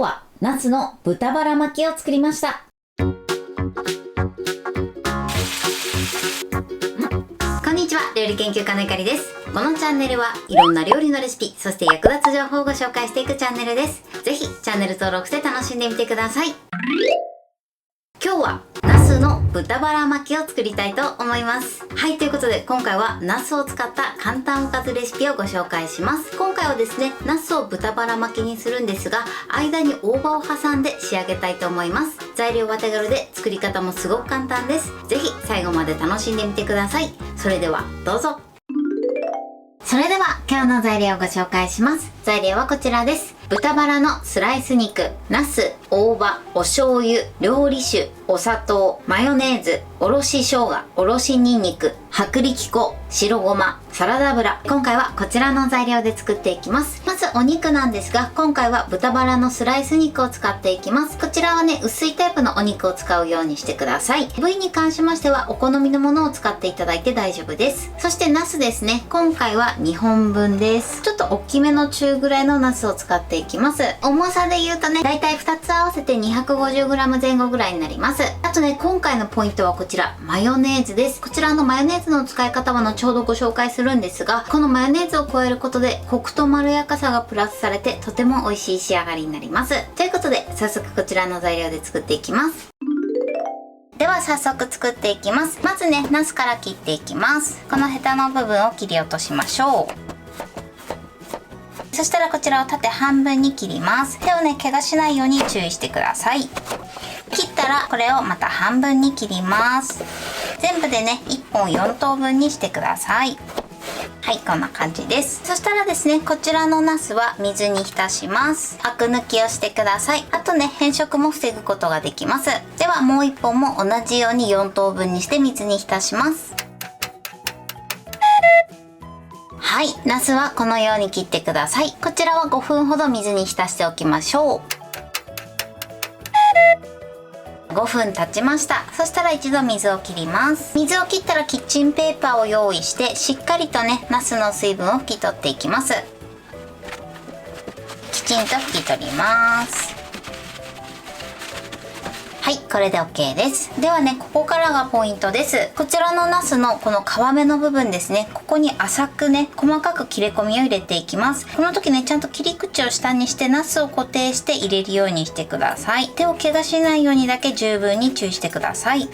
はナスの豚バラ巻きを作りました。こんにちは、料理研究家のゆかりです。このチャンネルはいろんな料理のレシピ、そして役立つ情報をご紹介していくチャンネルです。ぜひチャンネル登録して楽しんでみてください。今日はナスの豚バラ巻きを作りたいと思います。はい、ということで今回はナスを使った簡単おかずレシピをご紹介します。今回はですね、ナスを豚バラ巻きにするんですが、間に大葉を挟んで仕上げたいと思います。材料は手軽で作り方もすごく簡単です。ぜひ最後まで楽しんでみてください。それではどうぞ。それでは今日の材料をご紹介します。材料はこちらです。豚バラのスライス肉、ナス、大葉、お醤油、料理酒、お砂糖、マヨネーズ、おろし生姜、おろしニンニク、薄力粉、白ごま、サラダ油。今回はこちらの材料で作っていきます。まずお肉なんですが、今回は豚バラのスライス肉を使っていきます。こちらはね、薄いタイプのお肉を使うようにしてください。部位に関しましてはお好みのものを使っていただいて大丈夫です。そしてナスですね、今回は2本分です。ちょっと大きめの中ぐらいのナスを使っていきます。重さで言うとね、だいたい2つ合わせて 250g 前後ぐらいになります。あとね、今回のポイントはこちら、マヨネーズです。こちらのマヨネーズの使い方は後ほどご紹介するんですが、このマヨネーズを加えることでコクとまろやかさがプラスされてとても美味しい仕上がりになります。ということで早速こちらの材料で作っていきます。では早速作っていきます。まずね、ナスから切っていきます。このヘタの部分を切り落としましょう。そしたらこちらを縦半分に切ります。手をね、怪我しないように注意してください。切ったらこれをまた半分に切ります。全部でね、1本4等分にしてください。はい、こんな感じです。そしたらですね、こちらのナスは水に浸します。アク抜きをしてください。あとね、変色も防ぐことができます。ではもう1本も同じように4等分にして水に浸します。はい、ナスはこのように切ってください。こちらは5分ほど水に浸しておきましょう。5分経ちました。そしたら一度水を切ります。水を切ったらキッチンペーパーを用意してしっかりとね、ナスの水分を拭き取っていきます。きちんと拭き取ります。はい、これで OK です。ではね、ここからがポイントです。こちらのナスのこの皮目の部分ですね、ここに浅くね、細かく切れ込みを入れていきます。この時ね、ちゃんと切り口を下にしてナスを固定して入れるようにしてください。手を怪我しないようにだけ十分に注意してください。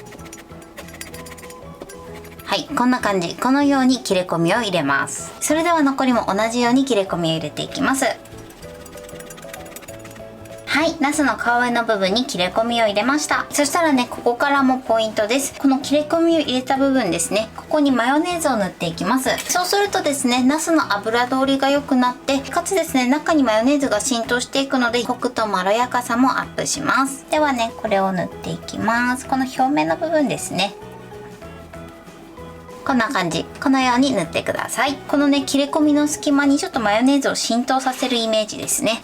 はい、こんな感じ。このように切れ込みを入れます。それでは残りも同じように切れ込みを入れていきます。はい、ナスの皮目の部分に切れ込みを入れました。そしたらね、ここからもポイントです。この切れ込みを入れた部分ですね、ここにマヨネーズを塗っていきます。そうするとですね、ナスの油通りが良くなって、かつですね、中にマヨネーズが浸透していくので、コクとまろやかさもアップします。ではね、これを塗っていきます。この表面の部分ですね、こんな感じ。このように塗ってください。このね、切れ込みの隙間にちょっとマヨネーズを浸透させるイメージですね。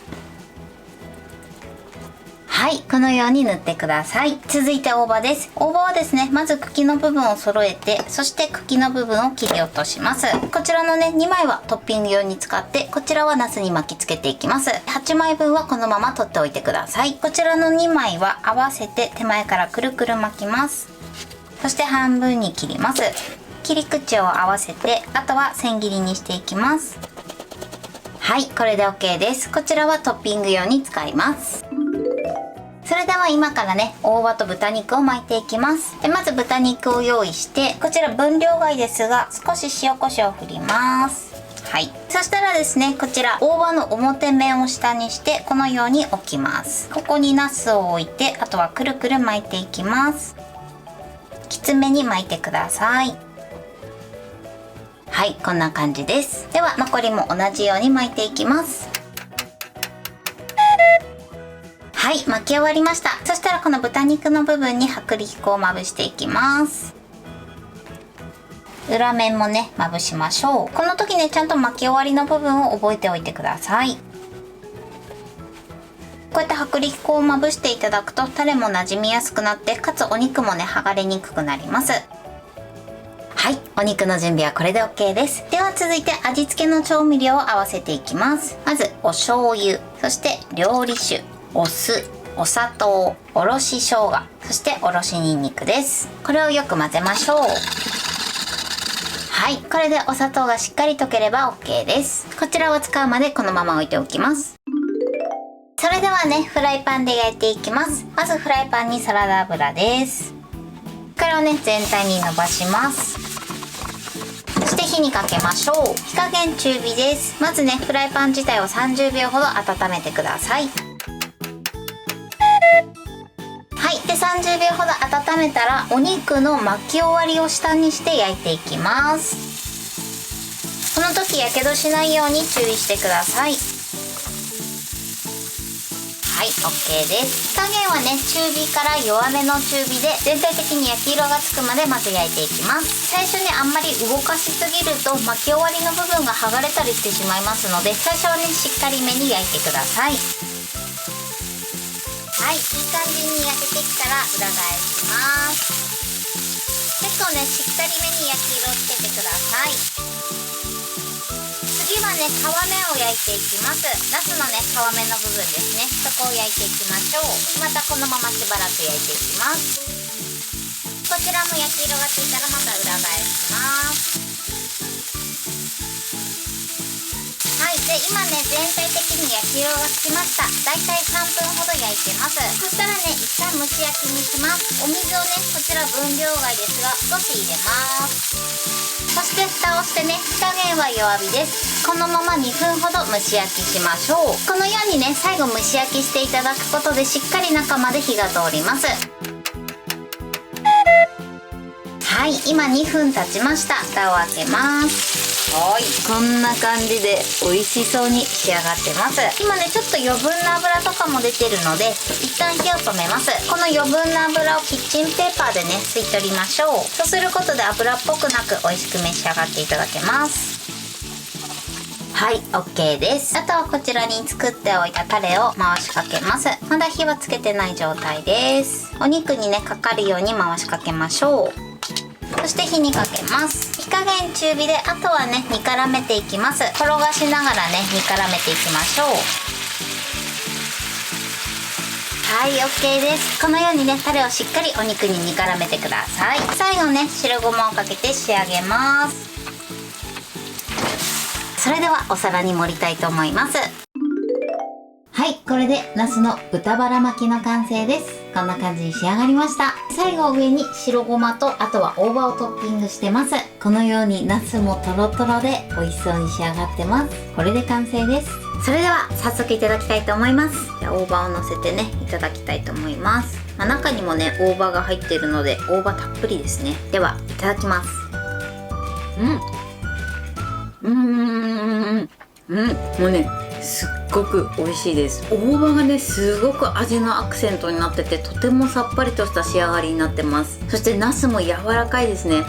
はい、このように塗ってください。続いて大葉です。大葉はですね、まず茎の部分を揃えて、そして茎の部分を切り落とします。こちらのね、2枚はトッピング用に使って、こちらはナスに巻きつけていきます。8枚分はこのまま取っておいてください。こちらの2枚は合わせて手前からくるくる巻きます。そして半分に切ります。切り口を合わせて、あとは千切りにしていきます。はい、これで OK です。こちらはトッピング用に使います。それでは今からね、大葉と豚肉を巻いていきます。まず豚肉を用意して、こちら分量外ですが少し塩コショウを振ります。はい、そしたらですね、こちら大葉の表面を下にしてこのように置きます。ここにナスを置いて、あとはくるくる巻いていきます。きつめに巻いてください。はい、こんな感じです。では残りも同じように巻いていきます。はい、巻き終わりました。そしたらこの豚肉の部分に薄力粉をまぶしていきます。裏面もね、まぶしましょう。この時ね、ちゃんと巻き終わりの部分を覚えておいてください。こうやって薄力粉をまぶしていただくとタレも馴染みやすくなって、かつお肉もね、剥がれにくくなります。はい、お肉の準備はこれで OK です。では続いて味付けの調味料を合わせていきます。まずお醤油、そして料理酒、お酢、お砂糖、おろし生姜、そしておろしにんにくです。これをよく混ぜましょう。はい、これでお砂糖がしっかり溶ければ OK です。こちらを使うまでこのまま置いておきます。それではね、フライパンで焼いていきます。まずフライパンにサラダ油です。これをね、全体に伸ばします。そして火にかけましょう。火加減中火です。まずね、フライパン自体を30秒ほど温めてください。はい、で30秒ほど温めたらお肉の巻き終わりを下にして焼いていきます。この時やけどしないように注意してください。はい、OK です。火加減はね、中火から弱めの中火で全体的に焼き色がつくまでまず焼いていきます。最初ね、あんまり動かしすぎると巻き終わりの部分が剥がれたりしてしまいますので、最初はね、しっかりめに焼いてください。はい、いい感じに焼けてきたら裏返します。結構ね、しっかりめに焼き色をつけてください。次はね、皮目を焼いていきます。ナスのね、皮目の部分ですね。そこを焼いていきましょう。またこのまましばらく焼いていきます。こちらも焼き色がついたらまた裏返します。はい、で今ね、全体的に焼き色がつきました。だいたい3分ほど焼いてます。そしたらね、一旦蒸し焼きにします。お水をね、こちら分量外ですが少し入れます。そして蓋をしてね、火加減は弱火です。このまま2分ほど蒸し焼きしましょう。このようにね、最後蒸し焼きしていただくことでしっかり中まで火が通ります。はい、今2分経ちました。蓋を開けます。はい、こんな感じで美味しそうに仕上がってます。今ね、ちょっと余分な油とかも出てるので一旦火を止めます。この余分な油をキッチンペーパーでね、吸い取りましょう。そうすることで油っぽくなく美味しく召し上がっていただけます。はい、 OK です。あとはこちらに作っておいたタレを回しかけます。まだ火はつけてない状態です。お肉にね、かかるように回しかけましょう。そして火にかけます。火加減中火で、あとはね、煮絡めていきます。転がしながらね、煮絡めていきましょう。はい、 OK です。このようにね、タレをしっかりお肉に煮絡めてください。最後ね、白ごまをかけて仕上げます。それではお皿に盛りたいと思います。はい、これでナスの豚バラ巻きの完成です。こんな感じに仕上がりました。最後上に白ごまと、あとは大葉をトッピングしてます。このようにナスもトロトロで美味しそうに仕上がってます。これで完成です。それでは早速いただきたいと思います。じゃあ大葉を乗せてね、いただきたいと思います。中にもね、大葉が入ってるので大葉たっぷりですね。ではいただきます。もうね、すっごく美味しいです。大葉がね、すごく味のアクセントになってて、とてもさっぱりとした仕上がりになってます。そしてナスも柔らかいですね。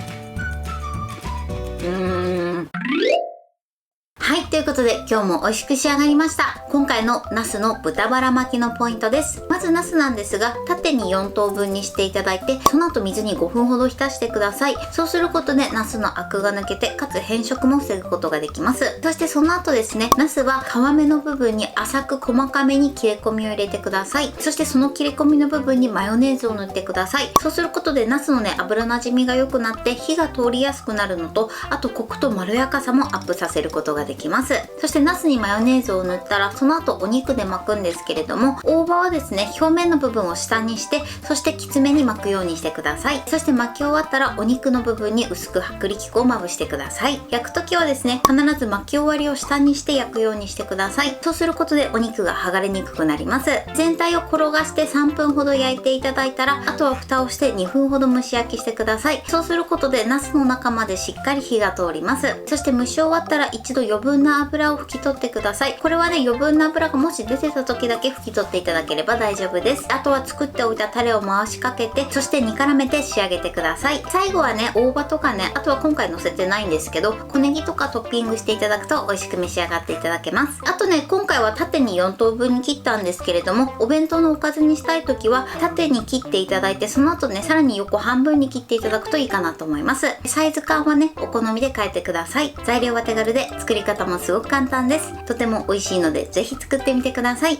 はい、ということで今日も美味しく仕上がりました。今回のナスの豚バラ巻きのポイントです。まずナスなんですが、縦に4等分にしていただいて、その後水に5分ほど浸してください。そうすることでナスのアクが抜けて、かつ変色も防ぐことができます。そしてその後ですね、ナスは皮目の部分に浅く細かめに切れ込みを入れてください。そしてその切れ込みの部分にマヨネーズを塗ってください。そうすることでナスのね、油なじみが良くなって火が通りやすくなるのと、あとコクとまろやかさもアップさせることができます。そしてナスにマヨネーズを塗ったら、その後お肉で巻くんですけれども、大葉はですね、表面の部分を下にして、そしてきつめに巻くようにしてください。そして巻き終わったらお肉の部分に薄く薄力粉をまぶしてください。焼くときはですね、必ず巻き終わりを下にして焼くようにしてください。そうすることでお肉が剥がれにくくなります。全体を転がして3分ほど焼いていただいたら、あとは蓋をして2分ほど蒸し焼きしてください。そうすることでナスの中までしっかり火が通ります。そして蒸し終わったら一度余分な油を拭き取ってください。これはね、余分な油がもし出てた時だけ拭き取っていただければ大丈夫です。あとは作っておいたタレを回しかけて、そして煮絡めて仕上げてください。最後はね、大葉とかね、あとは今回乗せてないんですけど、小ネギとかトッピングしていただくと美味しく召し上がっていただけます。あとね、今回は縦に4等分に切ったんですけれども、お弁当のおかずにしたい時は縦に切っていただいて、その後ね、さらに横半分に切っていただくといいかなと思います。サイズ感はね、お好みで変えてください。材料は手軽で、作り方もすごく簡単です。とても美味しいので、ぜひ作ってみてください。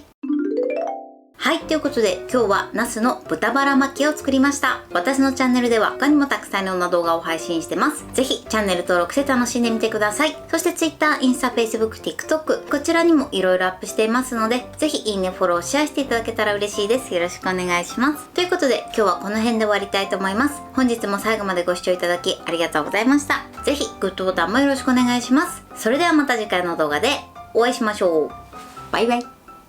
はい、ということで今日はナスの豚バラ巻きを作りました。私のチャンネルでは他にもたくさんいろんな動画を配信してます。ぜひチャンネル登録して楽しんでみてください。そして Twitter、インスタ、Facebook、TikTok こちらにもいろいろアップしていますので、ぜひいいね、フォロー、シェアしていただけたら嬉しいです。よろしくお願いします。ということで今日はこの辺で終わりたいと思います。本日も最後までご視聴いただきありがとうございました。ぜひグッドボタンもよろしくお願いします。それではまた次回の動画でお会いしましょう。バイバイ。